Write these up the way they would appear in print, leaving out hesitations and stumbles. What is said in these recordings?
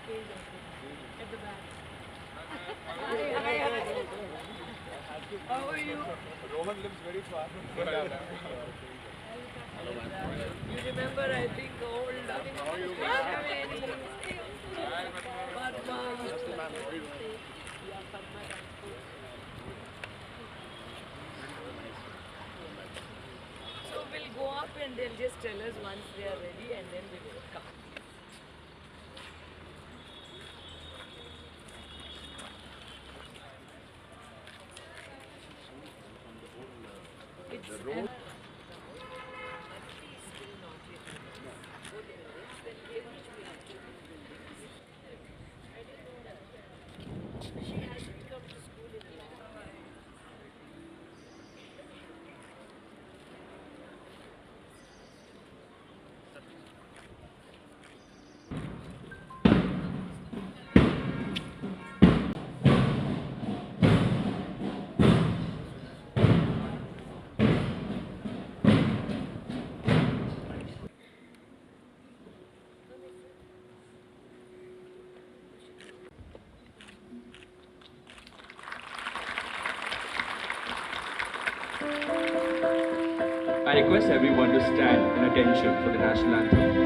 At the back. How are you? Rohan lives very far from Kolkata. You remember, I think, old So we'll go up and they'll just tell us once they are ready and then we will come. It's an I request everyone to stand in attention for the national anthem.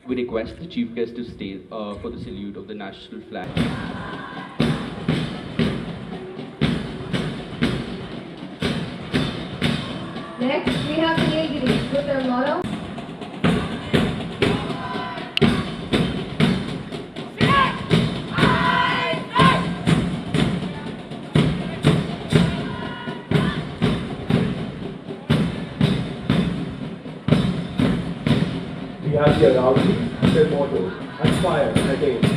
We request the chief guest to stay for the salute of the national flag. Next, we have Nilgiri with their motto. We have the Arousal, their motto, Aspire and Attain.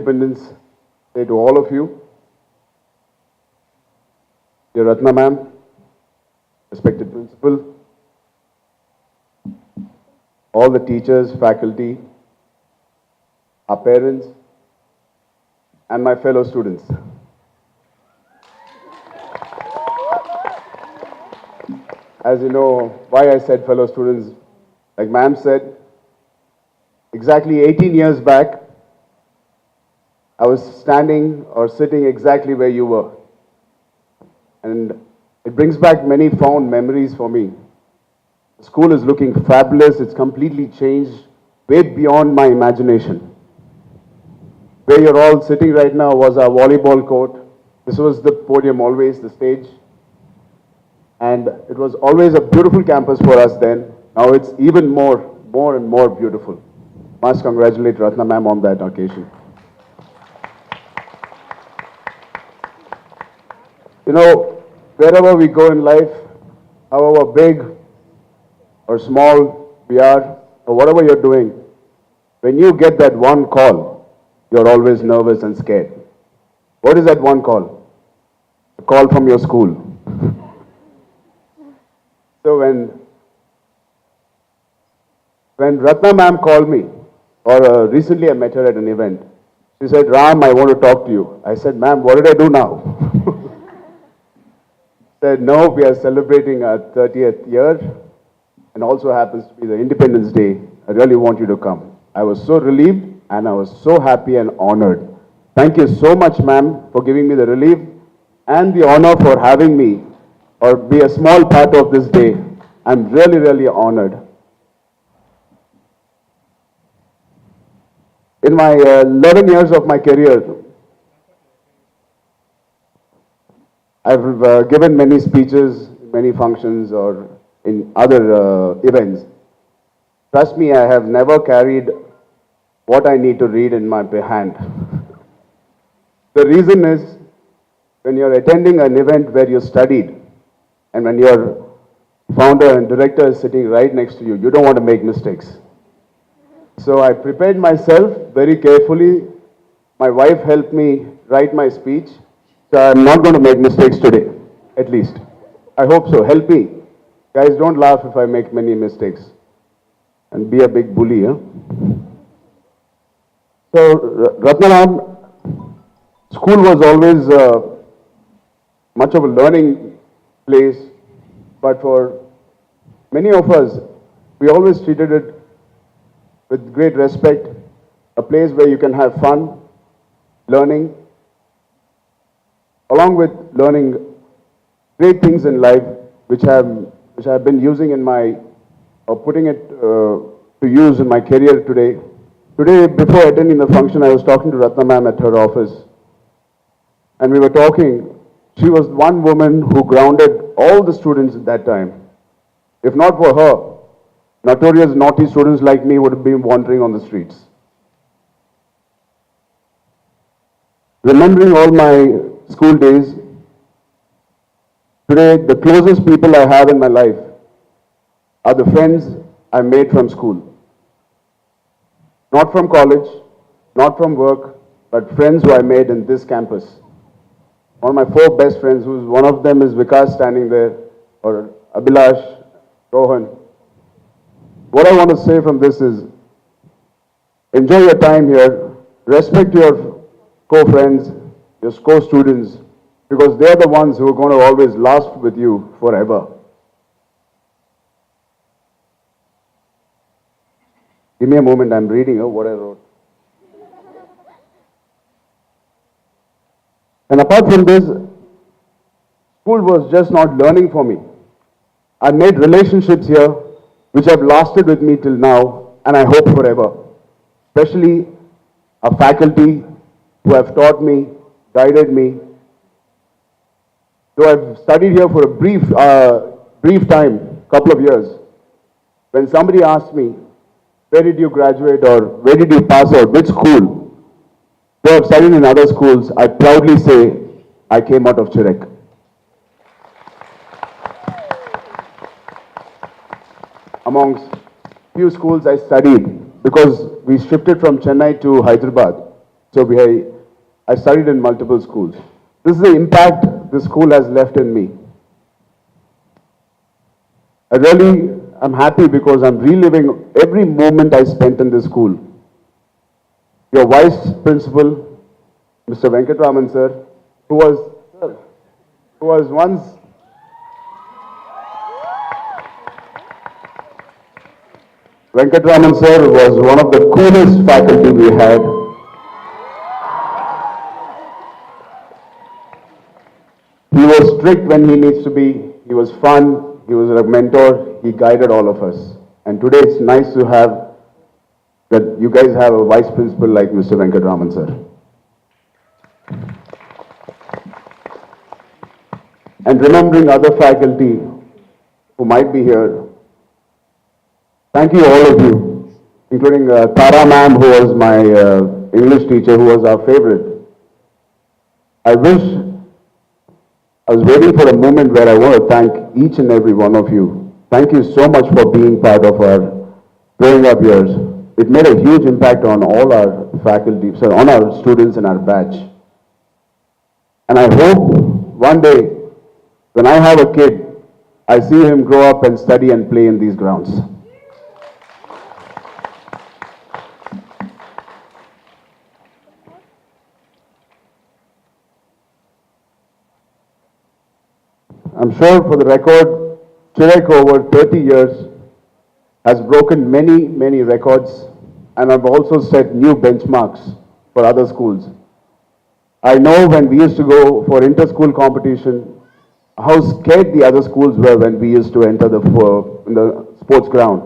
Independence Day to all of you. Dear Ratna ma'am, respected principal, all the teachers, faculty, our parents, and my fellow students. As you know, why I said fellow students, like ma'am said, exactly 18 years back, I was standing or sitting exactly where you were. And it brings back many fond memories for me. The school is looking fabulous. It's completely changed, way beyond my imagination. Where you're all sitting right now was our volleyball court. This was the podium always, the stage. And it was always a beautiful campus for us then. Now it's even more and more beautiful. Must congratulate Ratna ma'am on that occasion. You know, wherever we go in life, however big or small we are, or whatever you're doing, when you get that one call, you're always nervous and scared. What is that one call? A call from your school. So when Ratna ma'am called me, or recently I met her at an event, she said, Ram, I want to talk to you. I said, ma'am, what did I do now? Said, no, we are celebrating our 30th year and also happens to be the Independence Day. I really want you to come. I was so relieved and I was so happy and honored. Thank you so much, ma'am, for giving me the relief and the honor for having me or be a small part of this day. I'm really, really honored. In my 11 years of my career, I've given many speeches, many functions, or in other events. Trust me, I have never carried what I need to read in my hand. The reason is, when you're attending an event where you studied, and when your founder and director is sitting right next to you, you don't want to make mistakes. So I prepared myself very carefully. My wife helped me write my speech. So I'm not going to make mistakes today, at least. I hope so. Help me. Guys, don't laugh if I make many mistakes. And be a big bully, huh? So, Ratnaram, school was always much of a learning place, but for many of us, we always treated it with great respect, a place where you can have fun, learning, along with learning great things in life, which I've been using in my, or putting it to use in my career today. Today, before attending the function, I was talking to Ratna ma'am at her office, and we were talking. She was one woman who grounded all the students at that time. If not for her, notorious naughty students like me would have been wandering on the streets. Remembering all my school days, today the closest people I have in my life are the friends I made from school. Not from college, not from work, but friends who I made in this campus. One of my 4 best friends, who's one of them is Vikas standing there, or Abhilash, Rohan. What I want to say from this is, enjoy your time here, respect your co-friends, your co-students, because they're the ones who are going to always last with you forever. Give me a moment, I'm reading what I wrote. And apart from this, school was just not learning for me. I made relationships here which have lasted with me till now, and I hope forever. Especially a faculty who have taught me, guided me. Though I've studied here for a brief time, couple of years, when somebody asks me, where did you graduate or where did you pass out, which school? Though I've studied in other schools, I proudly say I came out of Chirec. Amongst few schools I studied, because we shifted from Chennai to Hyderabad. So I studied in multiple schools. This is the impact this school has left in me. I'm happy because I'm reliving every moment I spent in this school. Your vice principal, Mr. Venkatraman sir, who was once Venkatraman sir was one of the coolest faculty we had. He was strict when he needs to be. He was fun. He was a mentor. He guided all of us. And today it's nice to have that you guys have a vice principal like Mr. Venkatraman sir. And remembering other faculty who might be here, thank you all of you, including Tara ma'am, who was my English teacher, who was our favorite. I was waiting for a moment where I want to thank each and every one of you. Thank you so much for being part of our growing up years. It made a huge impact on all our faculty, on our students in our batch. And I hope one day, when I have a kid, I see him grow up and study and play in these grounds. I'm sure for the record, Chirec over 30 years has broken many, many records, and I've also set new benchmarks for other schools. I know when we used to go for inter-school competition, how scared the other schools were when we used to enter in the sports ground.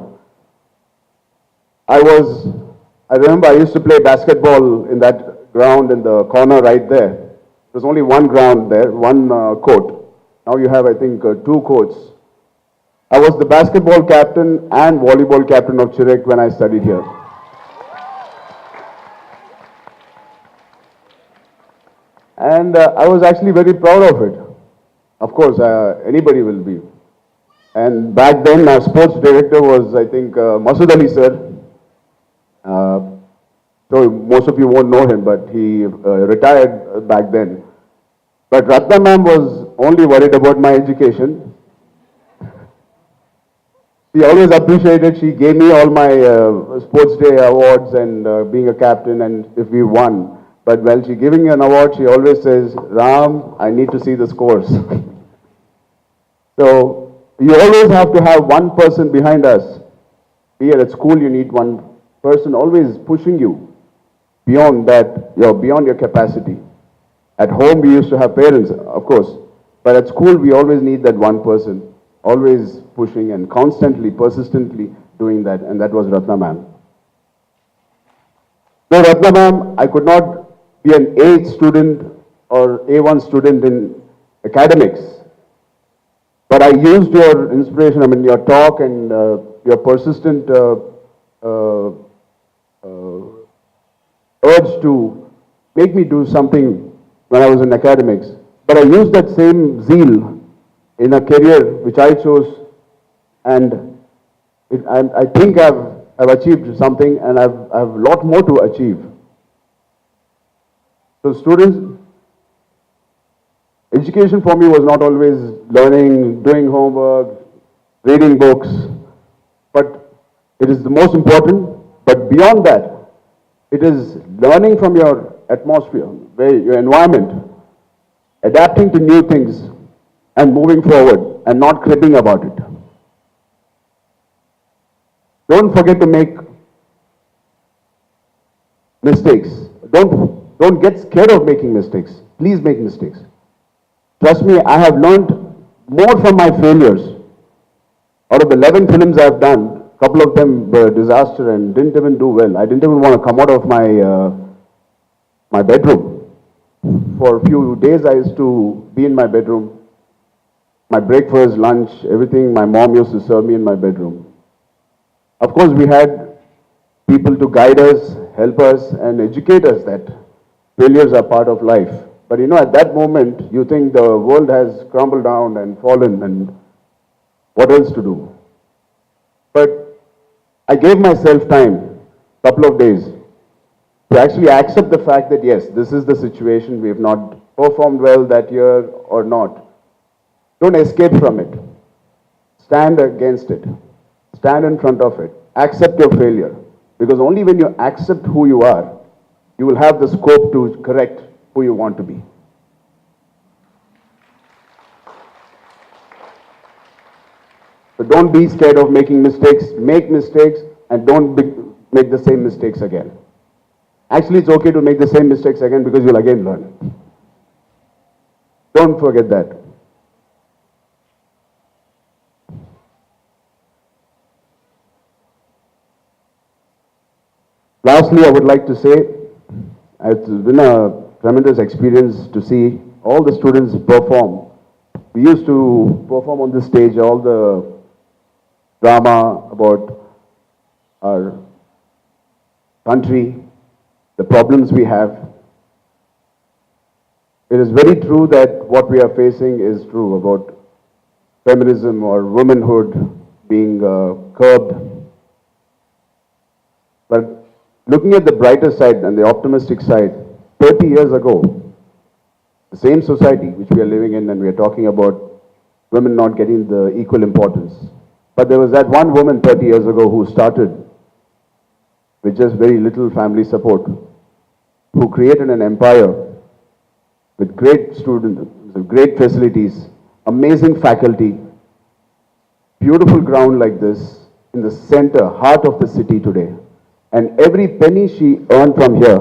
I remember I used to play basketball in that ground in the corner right there. There's only one ground there, one court. Now you have, I think, 2 courts. I was the basketball captain and volleyball captain of Chirec when I studied here. And I was actually very proud of it. Of course, anybody will be. And back then, our sports director was, I think, Masood Ali sir. So most of you won't know him, but he retired back then. But Ratna ma'am was only worried about my education. She always appreciated, she gave me all my sports day awards and being a captain and if we won. But while she giving me an award, she always says, Ram, I need to see the scores. So you always have to have one person behind us. Here at school, you need one person always pushing you beyond that, beyond your capacity. At home, we used to have parents, of course. But at school, we always need that one person, always pushing and constantly, persistently doing that. And that was Ratna ma'am. No, Ratna ma'am, I could not be an A student or A1 student in academics. But I used your inspiration, your talk and your persistent urge to make me do something when I was in academics. But I used that same zeal in a career which I chose, and I think I've achieved something, and I've a lot more to achieve. So students, education for me was not always learning, doing homework, reading books, but it is the most important. But beyond that, it is learning from your atmosphere, your environment, adapting to new things and moving forward and not cribbing about it. Don't forget to make mistakes. Don't get scared of making mistakes. Please make mistakes. Trust me, I have learned more from my failures. Out of the 11 films I've done, a couple of them were a disaster and didn't even do well. I didn't even want to come out of my bedroom. For a few days, I used to be in my bedroom. My breakfast, lunch, everything, my mom used to serve me in my bedroom. Of course, we had people to guide us, help us, and educate us that failures are part of life. But at that moment, you think the world has crumbled down and fallen, and what else to do? But I gave myself time, couple of days. to actually accept the fact that yes, this is the situation, we have not performed well that year or not. Don't escape from it. Stand against it. Stand in front of it. Accept your failure. Because only when you accept who you are, you will have the scope to correct who you want to be. So don't be scared of making mistakes. Make mistakes and don't make the same mistakes again. Actually, it's okay to make the same mistakes again because you'll again learn. Don't forget that. Lastly, I would like to say, it's been a tremendous experience to see all the students perform. We used to perform on this stage, all the drama about our country, the problems we have. It is very true that what we are facing is true about feminism or womanhood being curbed. But looking at the brighter side and the optimistic side, 30 years ago, the same society which we are living in, and we are talking about women not getting the equal importance. But there was that one woman 30 years ago who started with just very little family support, who created an empire with great students, with great facilities, amazing faculty, beautiful ground like this, in the center, heart of the city today. And every penny she earned from here,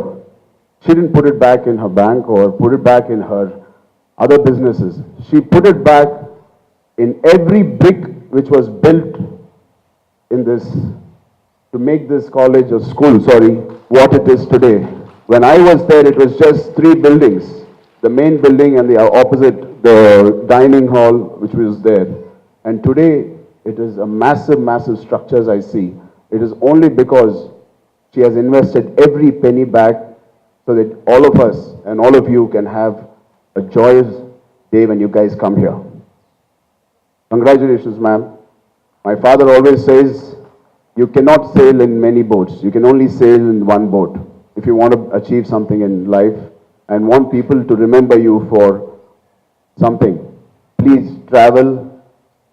she didn't put it back in her bank or put it back in her other businesses. She put it back in every brick which was built in this, to make this college or school, what it is today. When I was there, it was just 3 buildings. The main building and the opposite, the dining hall, which was there. And today, it is a massive, massive structures I see. It is only because she has invested every penny back so that all of us and all of you can have a joyous day when you guys come here. Congratulations, ma'am. My father always says, you cannot sail in many boats. You can only sail in one boat. If you want to achieve something in life and want people to remember you for something, please travel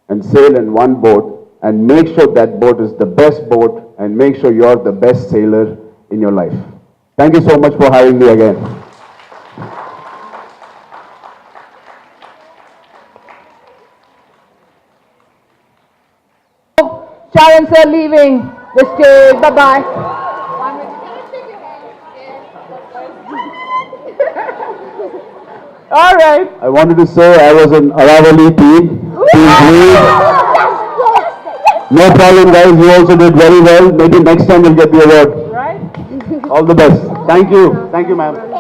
and sail in one boat and make sure that boat is the best boat and make sure you're the best sailor in your life. Thank you so much for having me again. Charan sir leaving the stage. Bye-bye. All right. I wanted to say I was an Aravali team. No problem, guys. You also did very well. Maybe next time we'll get the award. Right. All the best. Thank you. Thank you, ma'am.